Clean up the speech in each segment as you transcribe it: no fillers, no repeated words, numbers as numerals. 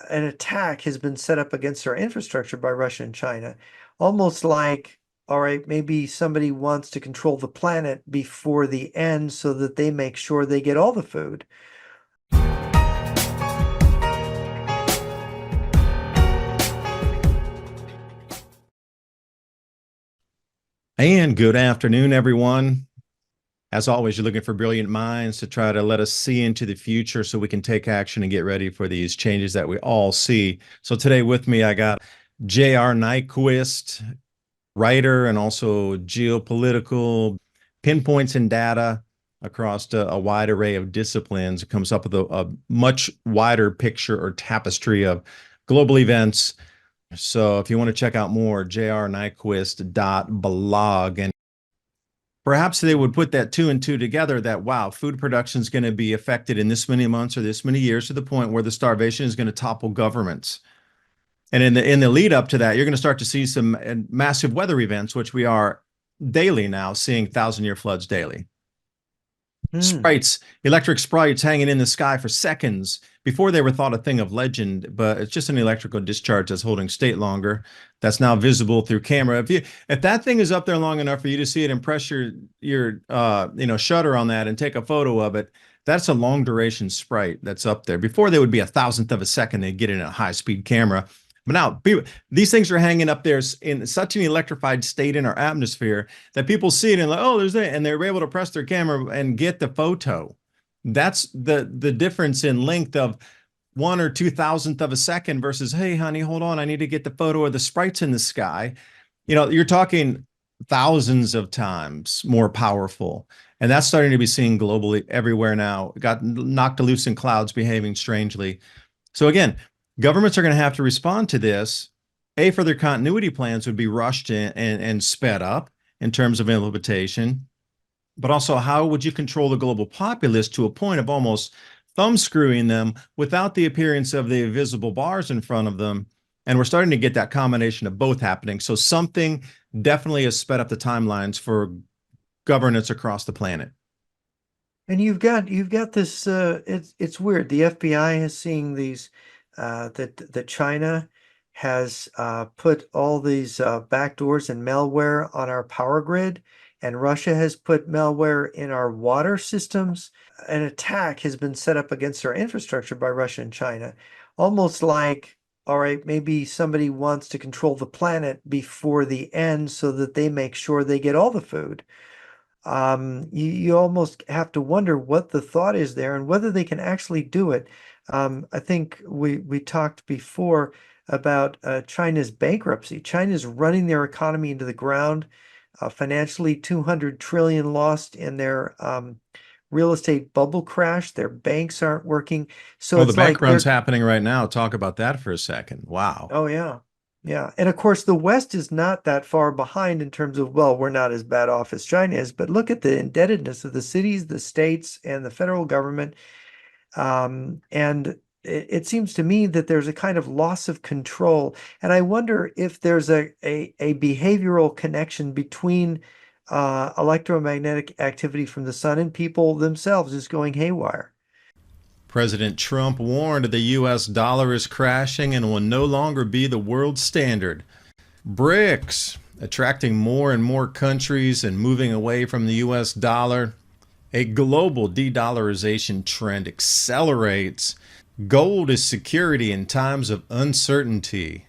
an attack has been set up against our infrastructure by Russia and China, almost like, all right, maybe somebody wants to control the planet before the end so that they make sure they get all the food. And good afternoon, everyone. As always, you're looking for brilliant minds to try to let us see into the future so we can take action and get ready for these changes that we all see. So today with me, I got J.R. Nyquist, writer and also geopolitical pinpoints and data across a wide array of disciplines. It comes up with a much wider picture or tapestry of global events. So if you want to check out more, jrnyquist.blog. And perhaps they would put that two and two together that, wow, food production is going to be affected in this many months or this many years to the point where the starvation is going to topple governments. And in the lead up to that, you're going to start to see some massive weather events, which we are daily now seeing 1,000-year floods daily. Sprites, electric sprites hanging in the sky for seconds before they were thought a thing of legend, but it's just an electrical discharge that's holding state longer. That's now visible through camera. If that thing is up there long enough for you to see it and press your shutter on that and take a photo of it, that's a long duration sprite that's up there. Before they would be 1,000th of a second, they'd get in a high speed camera. But now these things are hanging up there in such an electrified state in our atmosphere that people see it and like, oh, there's that, and they're able to press their camera and get the photo. That's the difference in length of 1 or 2,000th of a second versus, hey, honey, hold on, I need to get the photo of the sprites in the sky. You know, you're talking thousands of times more powerful. And that's starting to be seen globally everywhere now. It got knocked loose in clouds behaving strangely. So again, governments are going to have to respond to this. For their continuity plans would be rushed and sped up in terms of implementation. But also, how would you control the global populace to a point of almost thumbscrewing them without the appearance of the invisible bars in front of them? And we're starting to get that combination of both happening. So something definitely has sped up the timelines for governance across the planet. And you've got this. It's weird. The FBI is seeing these. That China has put all these backdoors and malware on our power grid, and Russia has put malware in our water systems. An attack has been set up against our infrastructure by Russia and China, almost like, all right, maybe somebody wants to control the planet before the end so that they make sure they get all the food. You almost have to wonder what the thought is there and whether they can actually do it. I think we talked before about China's bankruptcy. China's running their economy into the ground, financially 200 trillion lost in their real estate bubble crash. Their banks aren't working. So Oh, the it's bank like run's happening right now. Talk about that for a second. Wow. oh yeah. Yeah. And of course, the West is not that far behind in terms of, well, we're not as bad off as China is, but look at the indebtedness of the cities, the states, and the federal government. And it seems to me that there's a kind of loss of control. And I wonder if there's a behavioral connection between electromagnetic activity from the sun and people themselves just going haywire. President Trump warned the U.S. dollar is crashing and will no longer be the world standard. BRICS, attracting more and more countries and moving away from the U.S. dollar. A global de-dollarization trend accelerates. Gold is security in times of uncertainty.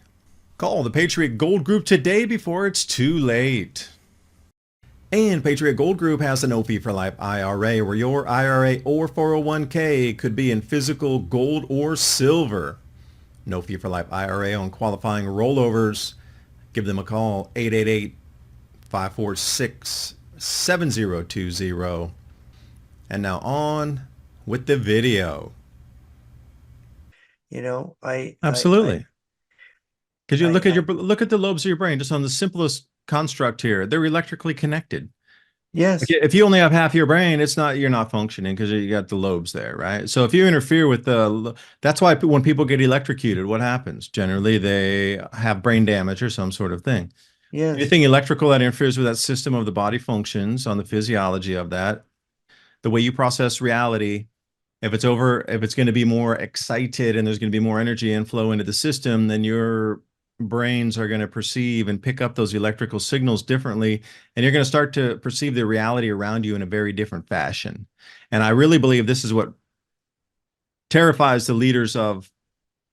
Call the Patriot Gold Group today before it's too late. And Patriot Gold Group has an no fee for life IRA where your IRA or 401k could be in physical gold or silver. No fee for life IRA on qualifying rollovers. Give them a call, 888-546-7020. And now on with the video. You know, Absolutely. Because you look I at the lobes of your brain, just on the simplest construct here, they're electrically connected. yes. If you only have half your brain, you're not functioning because you got the lobes there, right? So if you interfere with that's why when people get electrocuted, what happens? Generally, they have brain damage or some sort of thing. Yes. Anything electrical that interferes with that system of the body functions on the physiology of that, the way you process reality, If it's going to be more excited and there's going to be more energy inflow into the system, then your brains are going to perceive and pick up those electrical signals differently, and you're going to start to perceive the reality around you in a very different fashion. And I really believe this is what terrifies the leaders of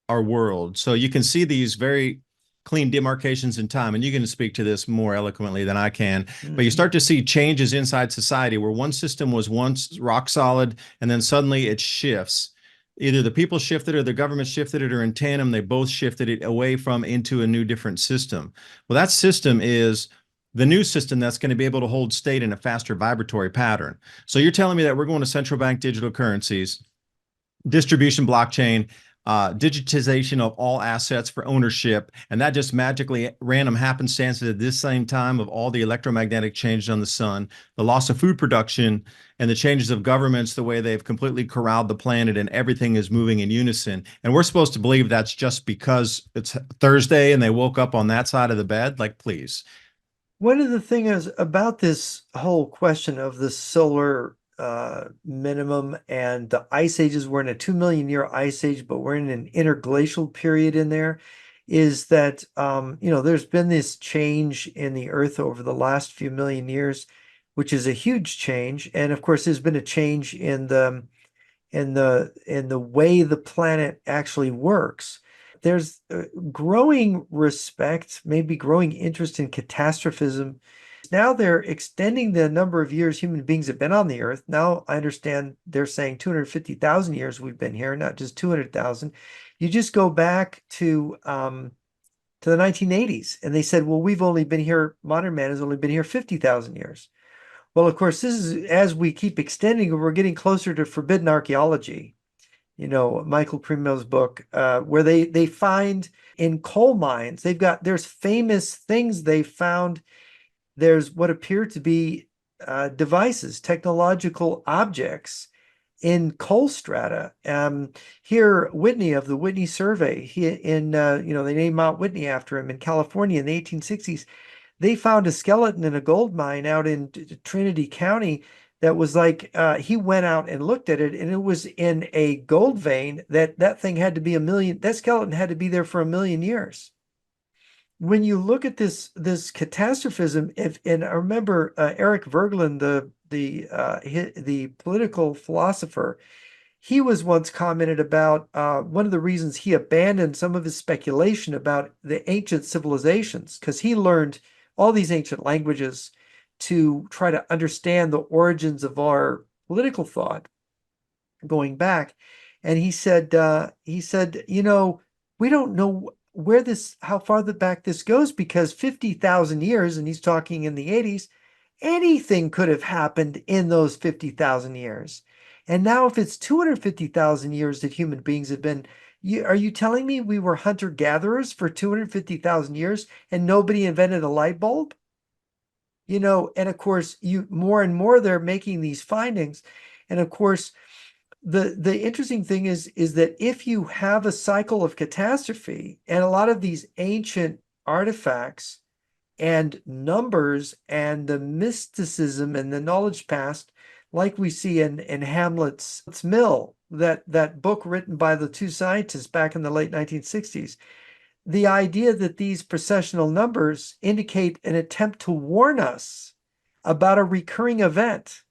our world. So you can see these very clean demarcations in time, and you can speak to this more eloquently than I can, but you start to see changes inside society where one system was once rock solid and then suddenly it shifts. Either the people shifted or the government shifted it, or in tandem, they both shifted it away from into a new different system. Well, that system is the new system that's going to be able to hold state in a faster vibratory pattern. So you're telling me that we're going to central bank digital currencies, distribution blockchain, digitization of all assets for ownership, and that just magically random happenstance at this same time of all the electromagnetic changes on the sun, the loss of food production, and the changes of governments, the way they've completely corralled the planet and everything is moving in unison. And we're supposed to believe that's just because it's Thursday and they woke up on that side of the bed? Like, please. One of the things about this whole question of the solar minimum and the ice ages, we're in a 2 million year ice age, but we're in an interglacial period in there, is that there's been this change in the Earth over the last few million years, which is a huge change. And of course, there's been a change in the way the planet actually works. There's growing respect, maybe growing interest in catastrophism. Now they're extending the number of years human beings have been on the earth. Now I understand they're saying 250,000 years we've been here, not just 200,000. You just go back to the 1980s, and they said, well, we've only been here, modern man has only been here 50,000 years. Well, of course, this is as we keep extending, we're getting closer to forbidden archaeology. Michael Primo's book, where they find in coal mines, there's famous things they found. There's what appear to be devices, technological objects in coal strata. Here, Whitney of the Whitney Survey, they named Mount Whitney after him in California in the 1860s. They found a skeleton in a gold mine out in Trinity County that was like, he went out and looked at it, and it was in a gold vein that thing had to be that skeleton had to be there for 1 million years. When you look at this catastrophism, and I remember Eric Voegelin, the political philosopher, he was once commented about one of the reasons he abandoned some of his speculation about the ancient civilizations, because he learned all these ancient languages to try to understand the origins of our political thought going back. And he said, we don't know how far back this goes, because 50,000 years, and he's talking in the 80s, anything could have happened in those 50,000 years. And now if it's 250,000 years that human beings have been, are you telling me we were hunter-gatherers for 250,000 years and nobody invented a light bulb? And of course, more and more they're making these findings. And of course, the interesting thing is that if you have a cycle of catastrophe, and a lot of these ancient artifacts and numbers and the mysticism and the knowledge past, like we see in Hamlet's Mill, that book written by the two scientists back in the late 1960s, the idea that these processional numbers indicate an attempt to warn us about a recurring event.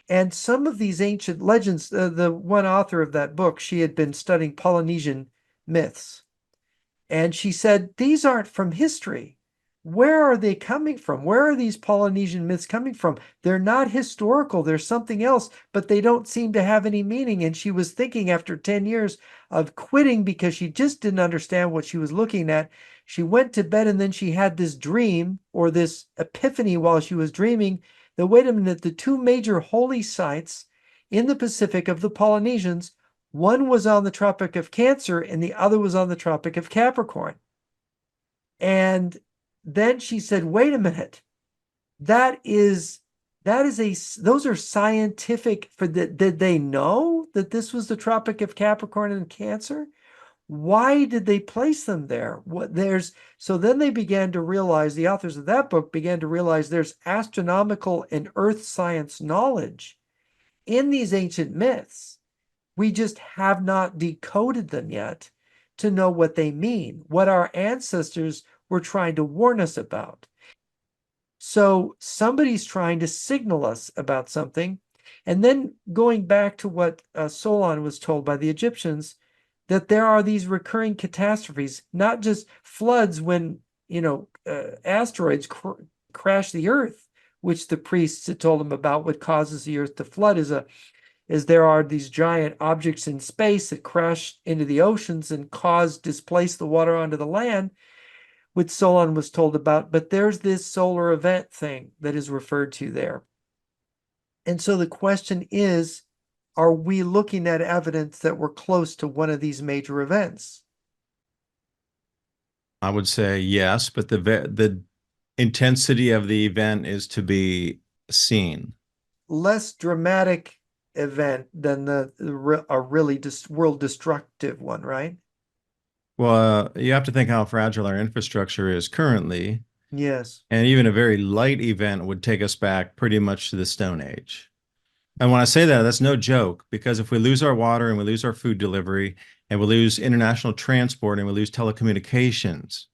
And some of these ancient legends, the one author of that book, she had been studying Polynesian myths. And she said, these aren't from history. Where are they coming from? Where are these Polynesian myths coming from? They're not historical. They're something else, but they don't seem to have any meaning. And she was thinking after 10 years of quitting because she just didn't understand what she was looking at. She went to bed, and then she had this dream, or this epiphany while she was dreaming, that, wait a minute, the two major holy sites in the Pacific of the Polynesians, one was on the Tropic of Cancer and the other was on the Tropic of Capricorn. And then she said, wait a minute, those are scientific. Did they know that this was the Tropic of Capricorn and Cancer? Why did they place them there? So then they began to realize, the authors of that book began to realize, there's astronomical and earth science knowledge in these ancient myths We just have not decoded them yet to know what they mean, what our ancestors were trying to warn us about. So somebody's trying to signal us about something. And then going back to what Solon was told by the Egyptians, that there are these recurring catastrophes, not just floods when, asteroids crash the earth, which the priests had told him about. What causes the earth to flood is there are these giant objects in space that crash into the oceans and displace the water onto the land, which Solon was told about. But there's this solar event thing that is referred to there. And so the question is, are we looking at evidence that we're close to one of these major events? I would say yes, but the intensity of the event is to be seen. Less dramatic event than a really world destructive one, right? Well, you have to think how fragile our infrastructure is currently, Yes. and even a very light event would take us back pretty much to the Stone Age. And when I say that, that's no joke, because if we lose our water and we lose our food delivery and we lose international transport and we lose telecommunications.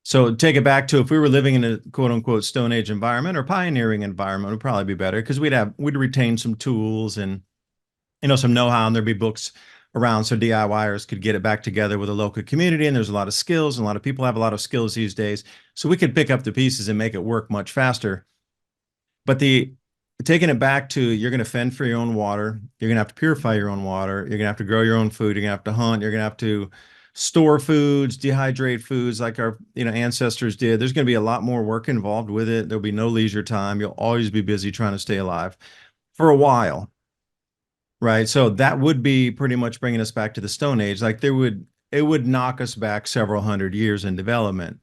So take it back to if we were living in a quote unquote Stone Age environment or pioneering environment, would probably be better because we'd retain some tools and some know-how, and there'd be books around so DIYers could get it back together with a local community. And there's a lot of skills, and a lot of people have a lot of skills these days. So we could pick up the pieces and make it work much faster. But taking it back to, you're going to fend for your own water. You're going to have to purify your own water. You're going to have to grow your own food. You're going to have to hunt. You're going to have to store foods, dehydrate foods like our ancestors did. There's going to be a lot more work involved with it. There'll be no leisure time. You'll always be busy trying to stay alive for a while. Right. So that would be pretty much bringing us back to the Stone Age. Like it would knock us back several hundred years in development.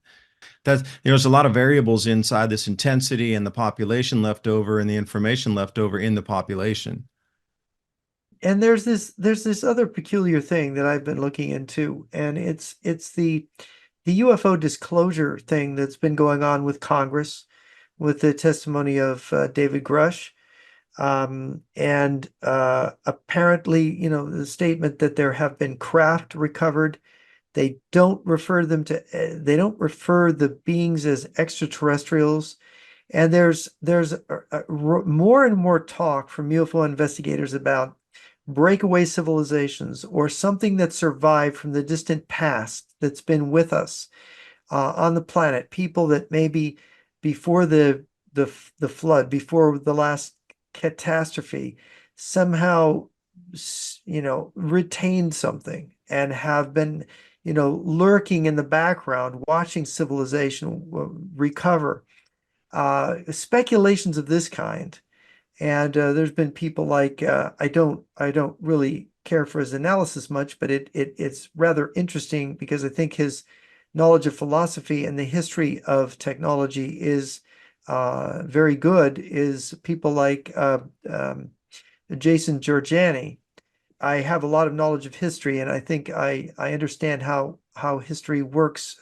There's a lot of variables inside this intensity and the population left over and the information left over in the population. And there's this other peculiar thing that I've been looking into, and it's the UFO disclosure thing that's been going on with Congress, with the testimony of David Grush. And apparently, the statement that there have been craft recovered. They don't refer they don't refer the beings as extraterrestrials. And there's more and more talk from UFO investigators about breakaway civilizations or something that survived from the distant past that's been with us on the planet. People that maybe before the flood, before the last catastrophe, somehow retained something and have been lurking in the background, watching civilization recover. Speculations of this kind. And there's been people like I don't really care for his analysis much, but it's rather interesting because I think his knowledge of philosophy and the history of technology is very good. Is people like Jason Giorgiani. I have a lot of knowledge of history, and I think I understand how history works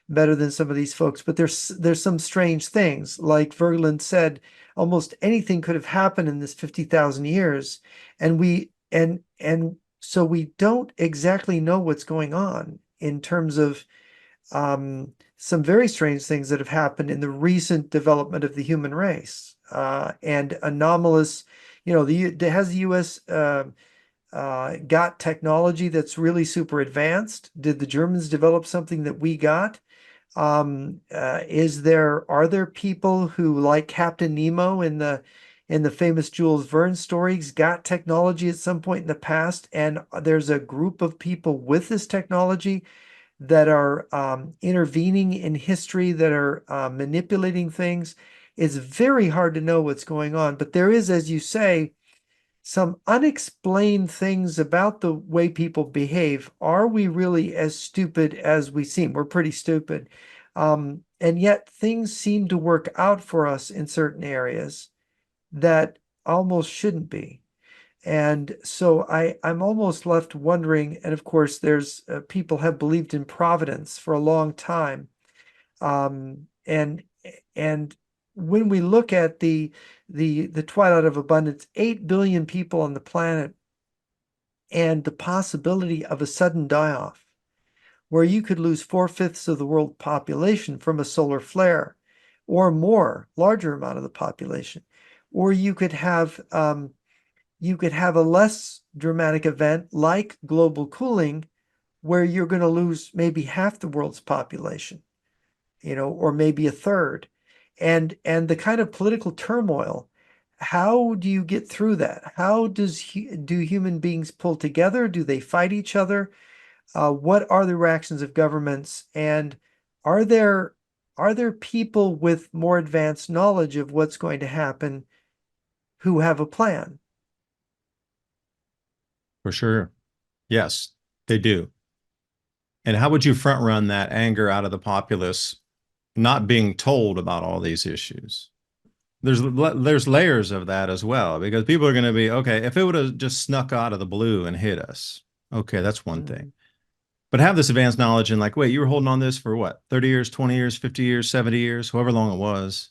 better than some of these folks. But there's some strange things. Like Verland said, almost anything could have happened in this 50,000 years, and so we don't exactly know what's going on in terms of some very strange things that have happened in the recent development of the human race, and anomalous. Has the U.S. Got technology that's really super advanced? Did the Germans develop something that we got? Are there people who, like Captain Nemo in the famous Jules Verne stories, got technology at some point in the past, and there's a group of people with this technology that are intervening in history, that are manipulating things? It's very hard to know what's going on, but there is, as you say, some unexplained things about the way people behave. Are we really as stupid as we seem? We're pretty stupid. And yet things seem to work out for us in certain areas that almost shouldn't be. And so I'm almost left wondering, and of course, there's people have believed in providence for a long time. And when we look at the twilight of abundance, 8 billion people on the planet and the possibility of a sudden die-off, where you could lose 4/5 of the world population from a solar flare, or more, larger amount of the population, or you could have a less dramatic event like global cooling, where you're going to lose maybe half the world's population, or maybe a third. And the kind of political turmoil, how do you get through that? How do human beings pull together? Do they fight each other? What are the reactions of governments? And are there are there people with more advanced knowledge of what's going to happen who have a plan? For sure. Yes, they do. And how would you front run that anger out of the populace not being told about all these issues? There's layers of that as well, because people are going to be, okay, if it would have just snuck out of the blue and hit us, okay, that's one thing. Mhm. But have this advanced knowledge and like, wait, you were holding on this for what, 30 years, 20 years, 50 years, 70 years, however long it was.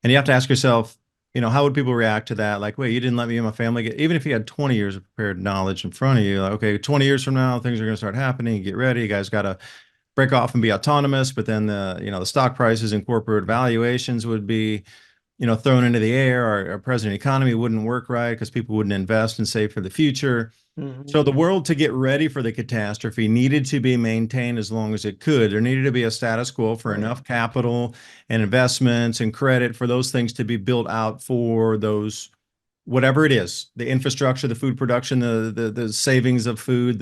And you have to ask yourself, how would people react to that? Like, wait, you didn't let me and my family get, even if you had 20 years of prepared knowledge in front of you, like, okay, 20 years from now, things are going to start happening. Get ready. You guys got to break off and be autonomous. But then the stock prices and corporate valuations would be, thrown into the air. Our present economy wouldn't work right because people wouldn't invest and save for the future. Mhm. So the world, to get ready for the catastrophe, needed to be maintained as long as it could. There needed to be a status quo for Right. enough capital and investments and credit for those things to be built out for those, whatever it is, the infrastructure, the food production, the savings of food,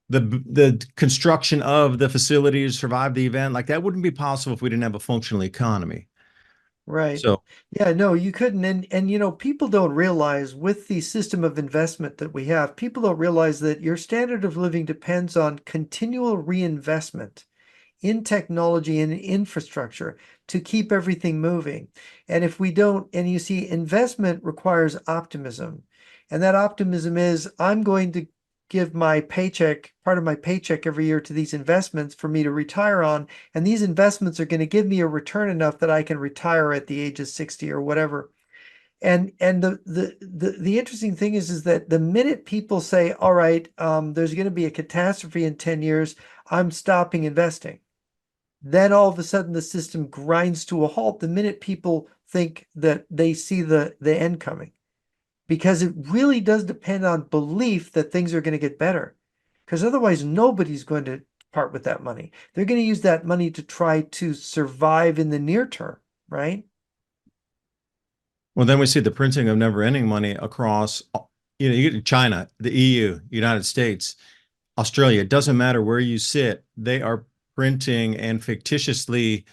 the construction of the facilities to survive the event. Like that wouldn't be possible if we didn't have a functional economy. Right. So Yeah, no, you couldn't. And people don't realize, with the system of investment that we have, people don't realize that your standard of living depends on continual reinvestment in technology and infrastructure to keep everything moving. And if we don't, and you see, investment requires optimism. And that optimism is, I'm going to give my paycheck, part of my paycheck every year, to these investments for me to retire on. And these investments are going to give me a return enough that I can retire at the age of 60 or whatever. And the interesting thing is that the minute people say, all right, there's going to be a catastrophe in 10 years, I'm stopping investing, then all of a sudden the system grinds to a halt the minute people think that they see the end coming. Because it really does depend on belief that things are going to get better. Because otherwise, nobody's going to part with that money. They're going to use that money to try to survive in the near term, right? well, then we see the printing of never-ending money across, you get China, the EU, United States, Australia. It doesn't matter where you sit, they are printing and fictitiously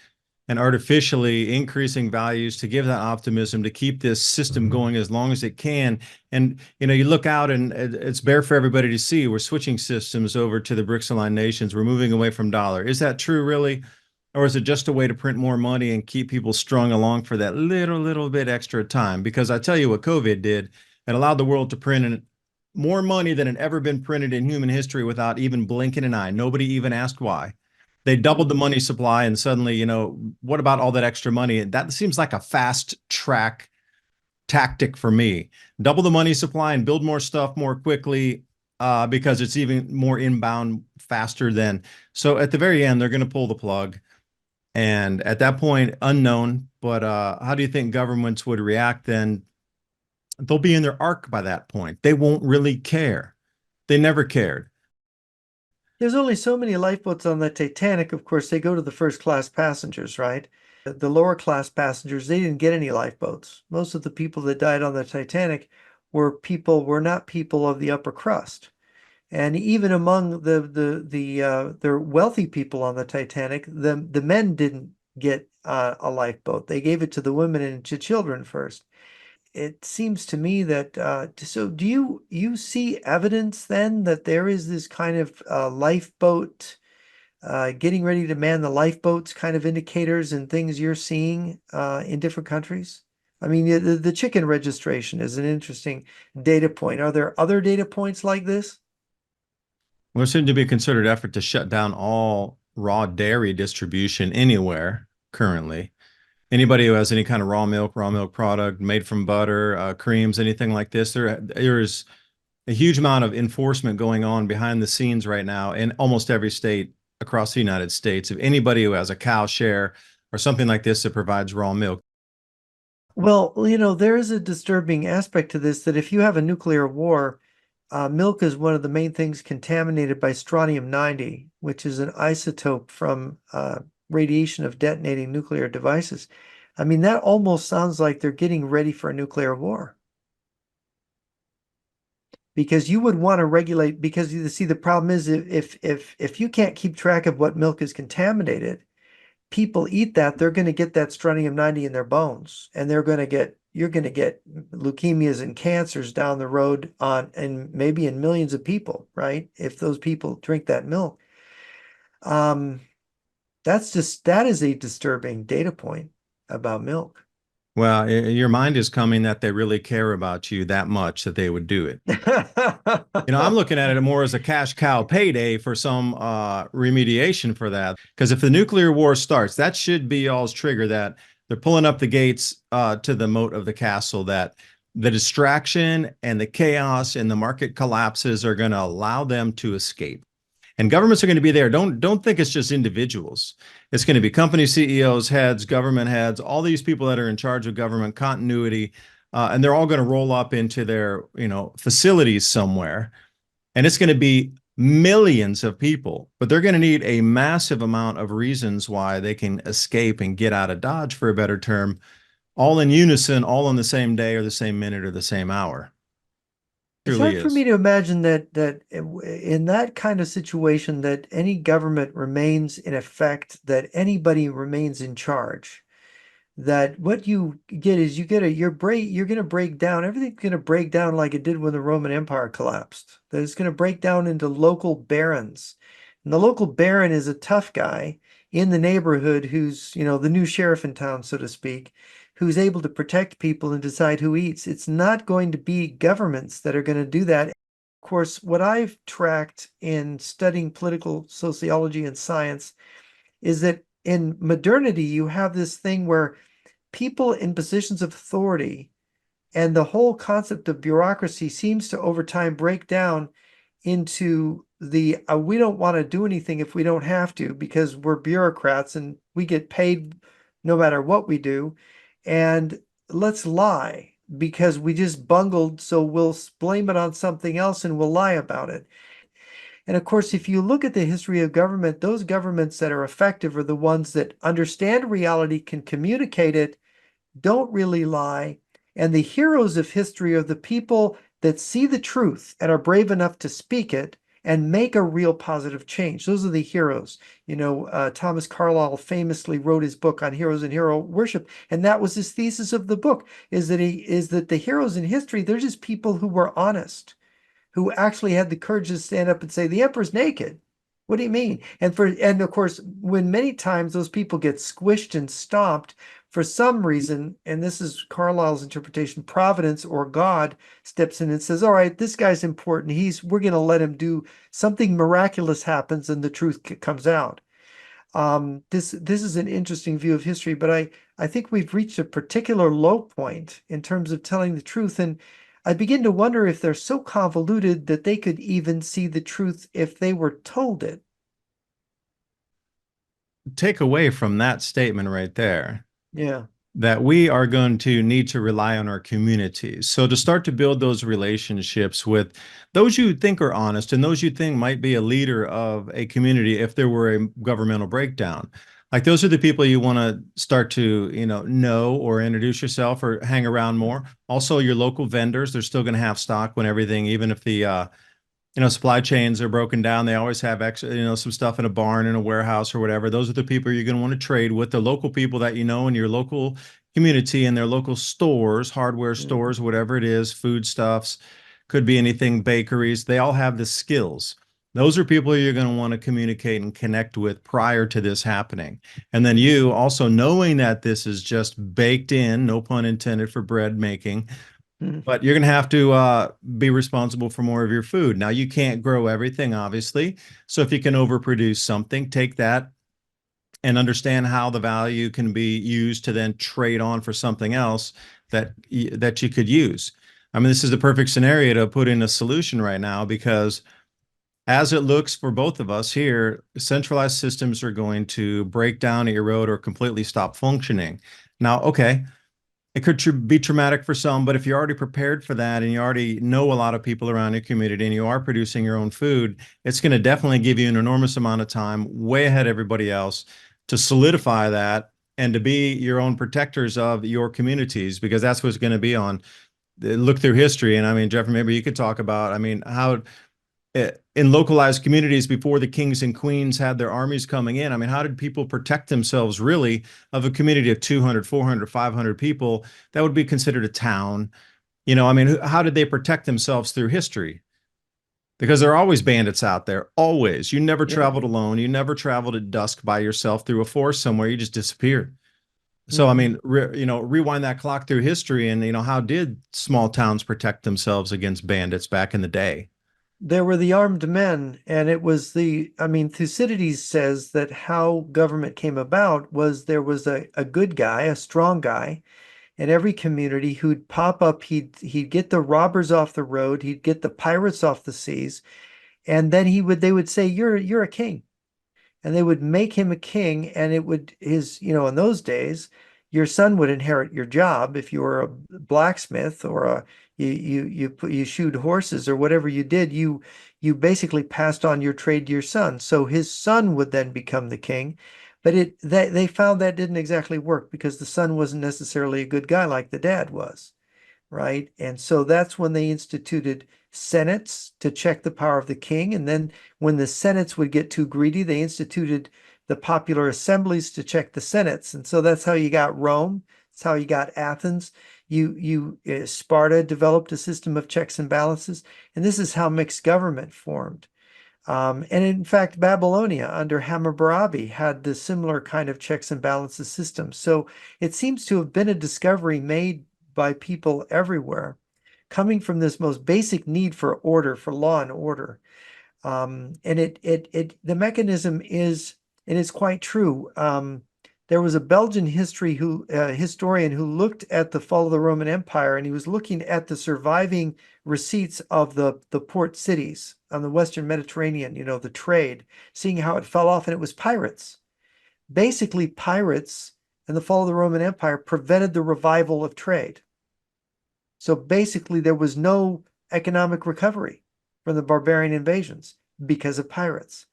and artificially increasing values to give that optimism to keep this system going as long as it can. And you look out and it's bare for everybody to see. We're switching systems over to the BRICS aligned nations. We're moving away from dollar. Is that true, really? Or is it just a way to print more money and keep people strung along for that little bit extra time? Because I tell you what COVID did, it allowed the world to print more money than had ever been printed in human history without even blinking an eye. Nobody even asked why. They doubled the Mhm. money supply, and suddenly, what about all that extra money? That seems like a fast track tactic for me. Double the money supply and build more stuff more quickly, because it's even more inbound faster than. So at the very end, they're going to pull the plug. And at that point, unknown, but how do you think governments would react then? They'll be in their arc by that point. They won't really care. They never cared. There's only so many lifeboats on the Titanic. Of course, they go to the first class passengers, right? The lower class passengers, they didn't get any lifeboats. Most of the people that died on the Titanic were not people of the upper crust. And even among the wealthy people on the Titanic, the men didn't get a lifeboat. They gave it to the women and to children first. It seems to me that so do you see evidence then that there is this kind of lifeboat getting ready to man the lifeboats kind of indicators and things you're seeing in different countries? I mean, the chicken registration is an interesting data point. Are there other data points like this? Well, there seemed to be a concerted effort to shut down all raw dairy distribution anywhere currently. Anybody who has any kind of raw milk product made from butter, creams, anything like this, there's a huge amount of enforcement going on behind the scenes right now in almost every state across the United States. If anybody who has a cow share or something like this that provides raw milk. Well, there is a disturbing aspect to this that if you have a nuclear war, milk is one of the main things contaminated by strontium-90, which is an isotope from radiation of detonating nuclear devices. I mean, that almost sounds like they're getting ready for a nuclear war. Because you would want to regulate, because you see, the problem is if you can't keep track of what milk is contaminated, people eat that, they're going to get that strontium-90 in their bones, and you're going to get leukemias and cancers down the road and maybe in millions of people, right? If those people drink that milk. Um, that is a disturbing data point about milk. Well, your mind is coming that they really care about you that much that they would do it. I'm looking at it more as a cash cow payday for some remediation for that. Because if the nuclear war starts, that should be y'all's trigger that they're pulling up the gates to the moat of the castle, that the distraction and the chaos and the market collapses are going to allow them to escape. And governments are going to be there. Don't think it's just individuals. It's going to be company CEOs, heads, government heads, all these people that are in charge of government continuity, and they're all going to roll up into their facilities somewhere, and it's going to be millions of people. But they're going to need a massive amount of reasons why they can escape and get out of Dodge, for a better term, all in unison, all on the same day or the same minute or the same hour. It's Truly hard for me is. to imagine that in that kind of situation that any government remains in effect, that anybody remains in charge. That what you get is you're going to break down, everything's going to break down like it did when the Roman Empire collapsed. That it's going to break down into local barons. And the local baron is a tough guy in the neighborhood who's, the new sheriff in town, so to speak, who's able to protect people and decide who eats. It's not going to be governments that are going to do that. Of course, what I've tracked in studying political sociology and science is that in modernity, you have this thing where people in positions of authority and the whole concept of bureaucracy seems to over time break down into the we don't want to do anything if we don't have to because we're bureaucrats and we get paid no matter what we do, and let's lie because we just bungled, so we'll blame it on something else and we'll lie about it. And of course, if you look at the history of government, those governments that are effective are the ones that understand reality, can communicate it, don't really lie. And the heroes of history are the people that see the truth and are brave enough to speak it and make a real positive change. Those are the heroes. Thomas Carlyle famously wrote his book on heroes and hero worship, and that was his thesis of the book: is that the heroes in history, they're just people who were honest, who actually had the courage to stand up and say, the emperor's naked. What do you mean? And of course, when many times those people get squished and stomped for some reason, and this is Carlyle's interpretation, Providence or God steps in and says, all right, this guy's important. We're going to let him do something. Miraculous happens and the truth comes out. This is an interesting view of history, but I think we've reached a particular low point in terms of telling the truth. And I begin to wonder if they're so convoluted that they could even see the truth if they were told it. Take away from that statement right there Yeah. that we are going to need to rely on our communities. So to start to build those relationships with those you think are honest and those you think might be a leader of a community if there were a governmental breakdown. Like those are the people you want to start to, know or introduce yourself or hang around more. Also, your local vendors, they're still going to have stock when everything, even if the supply chains are broken down. They always have extra, some stuff in a barn, in a warehouse or whatever. Those are the people you're going to want to trade with, the local people that you know in your local community and their local stores, hardware stores, whatever it is, foodstuffs, could be anything, bakeries. They all have the skills. Those are people you're going to want to communicate and connect with prior to this happening. And then you also knowing that this is just baked in, no pun intended, for bread making, but you're going to have to be responsible for more of your food. Now, you can't grow everything, obviously. So if you can overproduce something, take that and understand how the value can be used to then trade on for something else that you could use. I mean, this is the perfect scenario to put in a solution right now, because as it looks for both of us here, centralized systems are going to break down, erode, or completely stop functioning. Now, okay, it could be traumatic for some, but if you're already prepared for that and you already know a lot of people around your community and you are producing your own food, it's going to definitely give you an enormous amount of time, way ahead of everybody else, to solidify that and to be your own protectors of your communities, because that's what's going to be on. Look through history, and I mean, Jeffrey, maybe you could talk about, I mean, how in localized communities before the kings and queens had their armies coming in, I mean, how did people protect themselves really of a community of 200, 400, 500 people? That would be considered a town. I mean, how did they protect themselves through history? Because there are always bandits out there, always. You never Yeah. traveled alone. You never traveled at dusk by yourself through a forest somewhere. You just disappeared. So, I Mhm. mean, rewind that clock through history, and, how did small towns protect themselves against bandits back in the day? There were the armed men, and it was I mean, Thucydides says that how government came about was there was a good guy, a strong guy in every community who'd pop up. He'd get the robbers off the road, he'd get the pirates off the seas, and then they would say, you're a king. And they would make him a king, and it would in those days your son would inherit your job if you were a blacksmith or you shoot horses or whatever you did. You basically passed on your trade to your son, so his son would then become the king. But they found that didn't exactly work because the son wasn't necessarily a good guy like the dad was, right? And so that's when they instituted senates to check the power of the king. And then when the senates would get too greedy, they instituted the popular assemblies to check the senates. And so that's how you got Rome. That's how you got Athens. Sparta developed a system of checks and balances. And this is how mixed government formed. And in fact, Babylonia under Hammurabi had the similar kind of checks and balances system. So it seems to have been a discovery made by people everywhere, coming from this most basic need for order, for law and order. And the mechanism is, and it's quite true. There was a Belgian historian who looked at the fall of the Roman Empire, and he was looking at the surviving receipts of the port cities on the Western Mediterranean, the trade, seeing how it fell off, and it was pirates. Basically, pirates and the fall of the Roman Empire prevented the revival of trade. So basically, there was no economic recovery from the barbarian invasions because of pirates.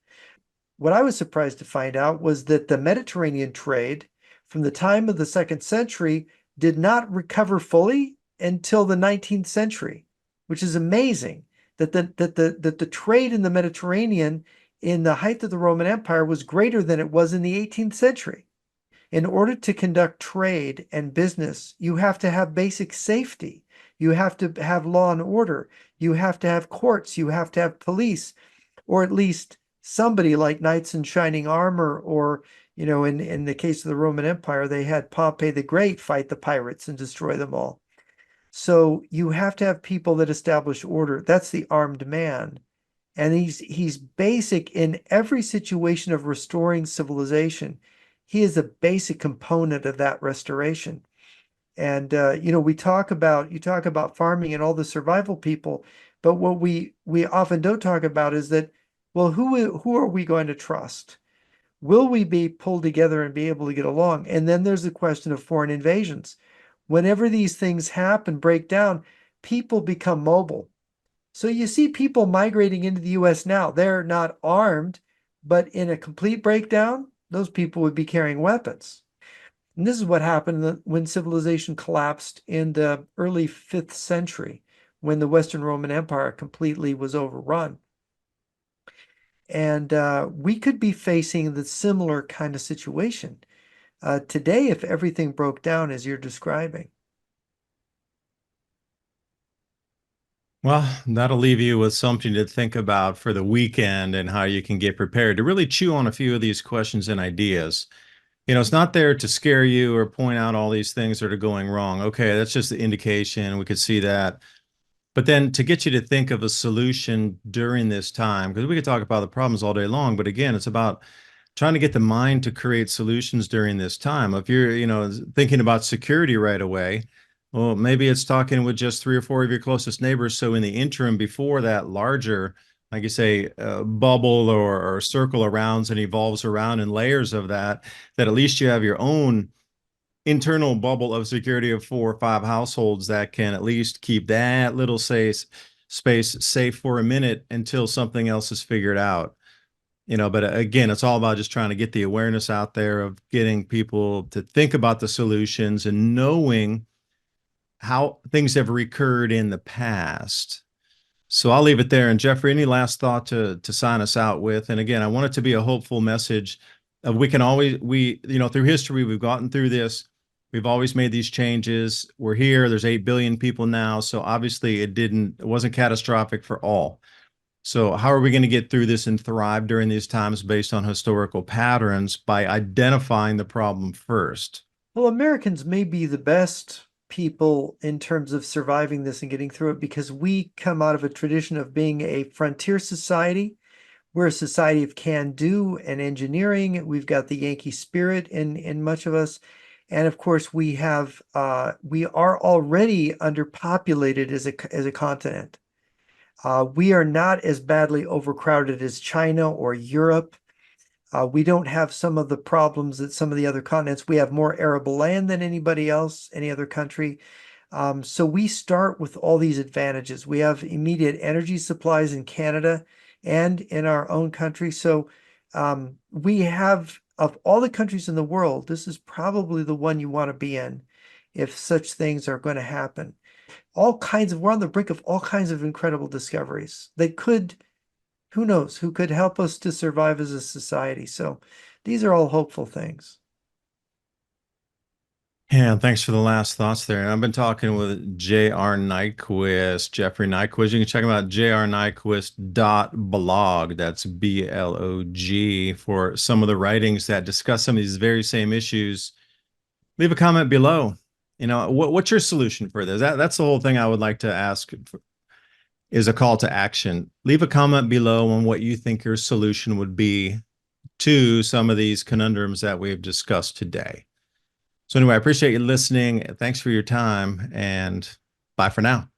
What I was surprised to find out was that the Mediterranean trade from the time of the second century did not recover fully until the 19th century, which is amazing that the trade in the Mediterranean in the height of the Roman Empire was greater than it was in the 18th century. In order to conduct trade and business, you have to have basic safety. You have to have law and order. You have to have courts. You have to have police, or at least somebody like knights in shining armor, or, in the case of the Roman Empire, they had Pompey the Great fight the pirates and destroy them all. So you have to have people that establish order. That's the armed man. And he's basic in every situation of restoring civilization. He is a basic component of that restoration. And we talk about you talk about farming and all the survival people, but what we often don't talk about is that, well, who are we going to trust? Will we be pulled together and be able to get along? And then there's the question of foreign invasions. Whenever these things happen, break down, people become mobile. So you see people migrating into the US now. They're not armed, but in a complete breakdown, those people would be carrying weapons. And this is what happened when civilization collapsed in the early 5th century, when the Western Roman Empire completely was overrun. And we could be facing the similar kind of situation today if everything broke down as you're describing. Well, that'll leave you with something to think about for the weekend and how you can get prepared to really chew on a few of these questions and ideas. It's not there to scare you or point out all these things that are going wrong. Okay, that's just the indication. We could see that. But then to get you to think of a solution during this time, because we could talk about the problems all day long, but again, it's about trying to get the mind to create solutions during this time. If you're, thinking about security right away, well, maybe it's talking with just 3 or 4 of your closest neighbors. So in the interim, before that larger, like you say, bubble or circle arounds and evolves around in layers of that, that at least you have your own internal bubble of security of 4 or 5 households that can at least keep that little space safe for a minute until something else is figured out. But again, it's all about just trying to get the awareness out there of getting people to think about the solutions and knowing how things have recurred in the past. So I'll leave it there. And Jeffrey, any last thought to sign us out with? And again, I want it to be a hopeful message of we can always, through history, we've gotten through this. We've always made these changes. We're here. There's 8 billion people now. So obviously it wasn't catastrophic for all. So how are we going to get through this and thrive during these times based on historical patterns by identifying the problem first? Well, Americans may be the best people in terms of surviving this and getting through it because we come out of a tradition of being a frontier society. We're a society of can-do and engineering. We've got the Yankee spirit in much of us. And of course, we are already underpopulated as a continent. We are not as badly overcrowded as China or Europe. We don't have some of the problems that some of the other continents. We have more arable land than anybody else, any other country. So we start with all these advantages. We have immediate energy supplies in Canada and in our own country. So we have, of all the countries in the world, this is probably the one you want to be in if such things are going to happen. We're on the brink of all kinds of incredible discoveries that could, who knows, who could help us to survive as a society. So these are all hopeful things. Yeah, thanks for the last thoughts there. And I've been talking with J.R. Nyquist, Jeffrey Nyquist. You can check him out, jrnyquist.blog. That's BLOG for some of the writings that discuss some of these very same issues. Leave a comment below. What's your solution for this? That's the whole thing I would like to ask is a call to action. Leave a comment below on what you think your solution would be to some of these conundrums that we've discussed today. So anyway, I appreciate you listening. Thanks for your time, and bye for now.